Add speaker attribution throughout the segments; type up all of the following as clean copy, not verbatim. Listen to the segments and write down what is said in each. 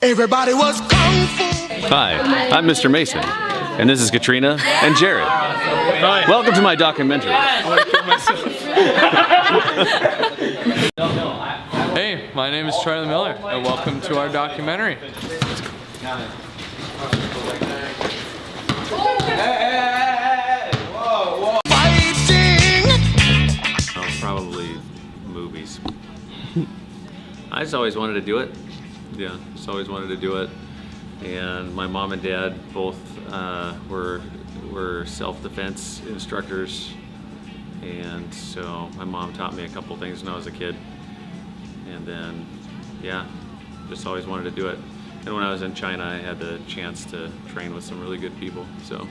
Speaker 1: Everybody was kung fu.
Speaker 2: Hi, I'm Mr. Mason, and this is Katrina and Jared.
Speaker 3: Hi.
Speaker 2: Welcome to my documentary.
Speaker 3: Hey, my name is Charlie Miller, and welcome to our documentary.
Speaker 2: Probably movies. I just always wanted to do it. Yeah, just always wanted to do it. And my mom and dad both were self-defense instructors, and so my mom taught me a couple things when I was a kid. And then, yeah, just always wanted to do it. And when I was in China, I had the chance to train with some really good people. So.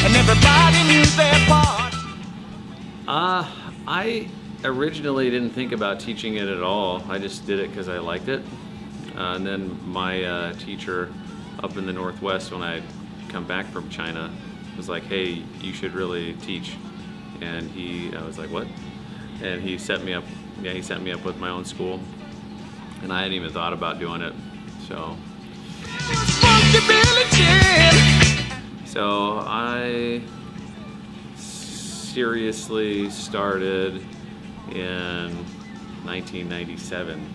Speaker 1: And everybody knew their part.
Speaker 2: I originally didn't think about teaching it at all. I just did it because I liked it. And then my teacher up in the Northwest, when I'd come back from China, was like, "Hey, you should really teach." And I was like, "What?" And he set me up. Yeah, he set me up with my own school, and I hadn't even thought about doing it. So I seriously started in 1997.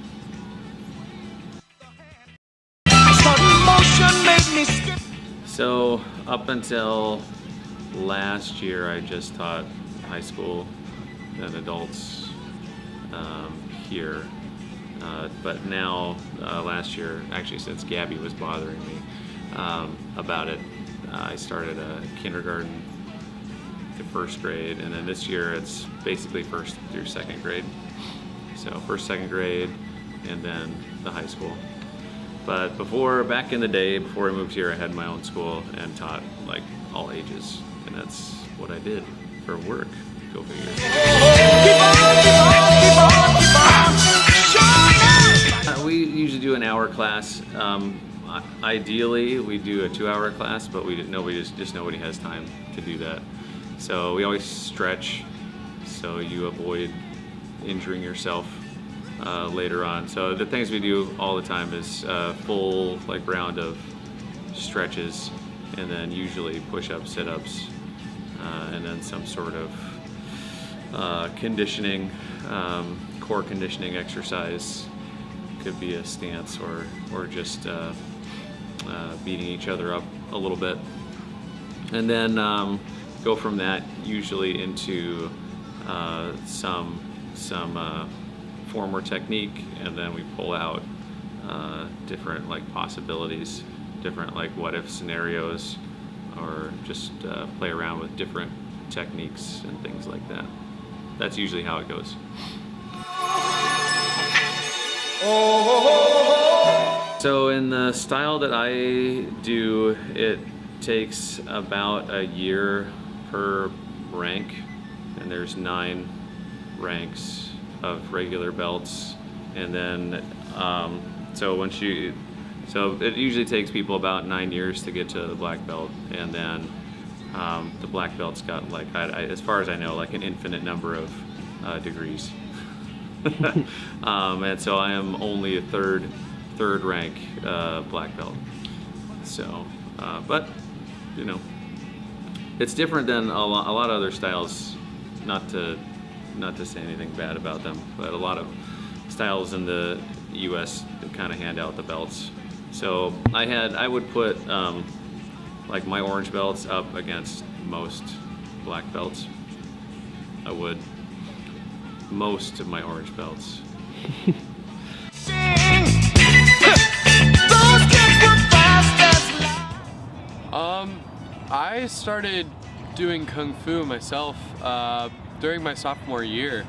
Speaker 2: So up until last year, I just taught high school and adults here. But now, last year, actually since Gabby was bothering me about it, I started a kindergarten to first grade, and then this year it's basically first through second grade. So first, second grade, and then the high school. But back in the day, before I moved here, I had my own school and taught like all ages, and that's what I did for work. Go figure. We usually do an hour class. Ideally, we do a 2-hour class, but nobody has time to do that. So we always stretch, so you avoid injuring yourself later on. So the things we do all the time is full round of stretches, and then usually push-ups, sit-ups, and then some sort of conditioning, core conditioning exercise. Could be a stance or just beating each other up a little bit, and then go from that usually into some form or technique, and then we pull out different possibilities, different what if scenarios, or just play around with different techniques and things like that. That's usually how it goes. So in the style that I do, it takes about a year per rank, and there's 9 ranks of regular belts, and then so it usually takes people about 9 years to get to the black belt, and then the black belt's got as far as I know, an infinite number of degrees. And so I am only a third rank black belt. So, but it's different than a lot of other styles. Not to say anything bad about them, but a lot of styles in the U.S. kind of hand out the belts. So I would put my orange belts up against most black belts. I would. Most of my orange belts.
Speaker 3: I started doing Kung Fu myself during my sophomore year.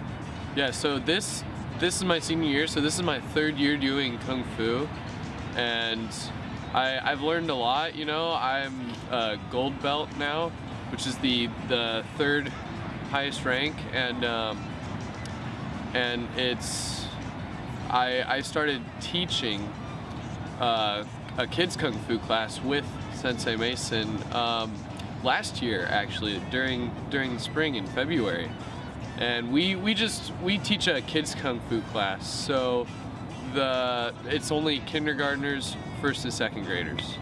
Speaker 3: Yeah, so this is my senior year, so this is my 3rd year doing Kung Fu, and I've learned a lot, you know. I'm a gold belt now, which is the third highest rank, and it's I started teaching a kids kung fu class with Sensei Mason last year, actually, during the spring in February, and we teach a kids kung fu class, so it's only kindergartners, first and second graders.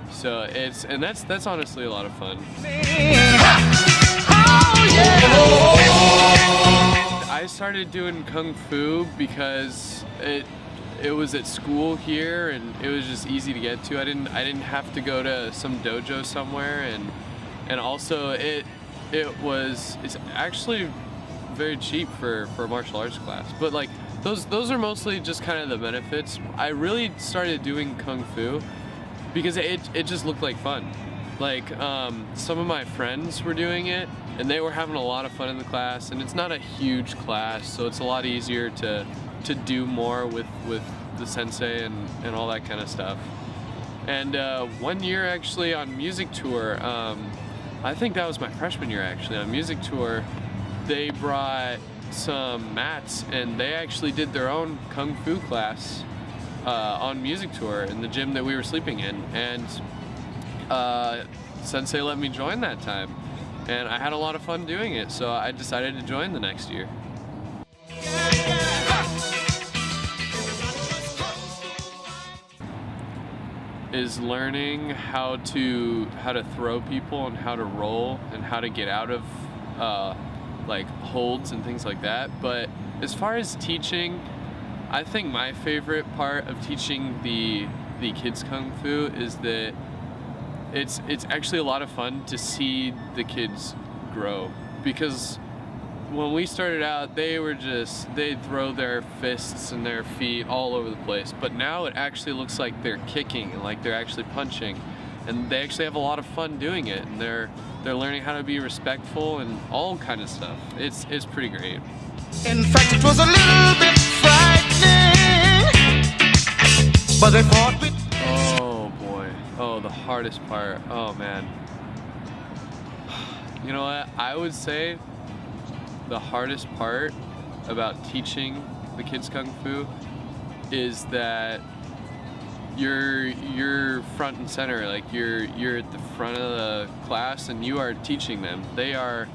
Speaker 3: So that's honestly a lot of fun. I started doing kung fu because it was at school here, and it was just easy to get to. I didn't have to go to some dojo somewhere, and also it's actually very cheap for a martial arts class. But like those are mostly just kind of the benefits. I really started doing kung fu because it just looked like fun. Like some of my friends were doing it, and they were having a lot of fun in the class, and it's not a huge class, so it's a lot easier to do more with the sensei and all that kind of stuff. And 1 year actually on music tour, I think that was my freshman year actually, on music tour, they brought some mats, and they actually did their own kung fu class on music tour in the gym that we were sleeping in, and Sensei let me join that time, and I had a lot of fun doing it, so I decided to join the next year. Is learning how to throw people and how to roll and how to get out of like holds and things like that. But as far as teaching, I think my favorite part of teaching the kids kung fu is that it's actually a lot of fun to see the kids grow, because when we started out, they'd throw their fists and their feet all over the place, but now it actually looks like they're kicking and like they're actually punching, and they actually have a lot of fun doing it, and they're learning how to be respectful and all kind of stuff. It's pretty great.
Speaker 1: In fact, it was a little bit frightening, but they fought with.
Speaker 3: Oh boy. Oh, the hardest part. Oh man. You know what? I would say the hardest part about teaching the kids kung fu is that you're front and center. Like you're at the front of the class and you are teaching them. They're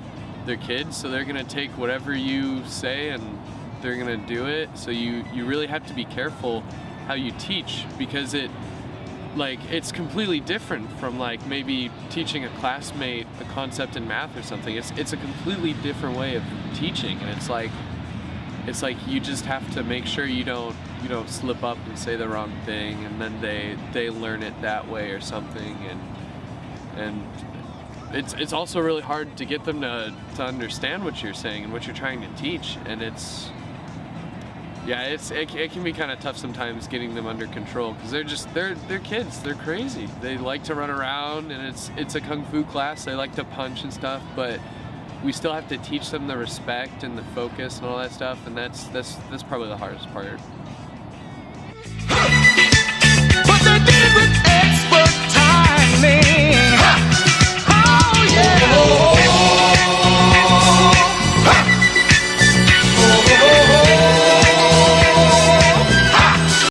Speaker 3: kids, so they're gonna take whatever you say and they're gonna do it. So you really have to be careful how you teach, because it's completely different from like maybe teaching a classmate a concept in math or something. It's a completely different way of teaching, and it's like you just have to make sure you don't slip up and say the wrong thing, and then they learn it that way or something, and it's also really hard to get them to understand what you're saying and what you're trying to teach, and it can be kind of tough sometimes getting them under control, because they're kids, they're crazy, they like to run around, and it's a kung fu class, they like to punch and stuff, but we still have to teach them the respect and the focus and all that stuff, and that's probably the hardest part.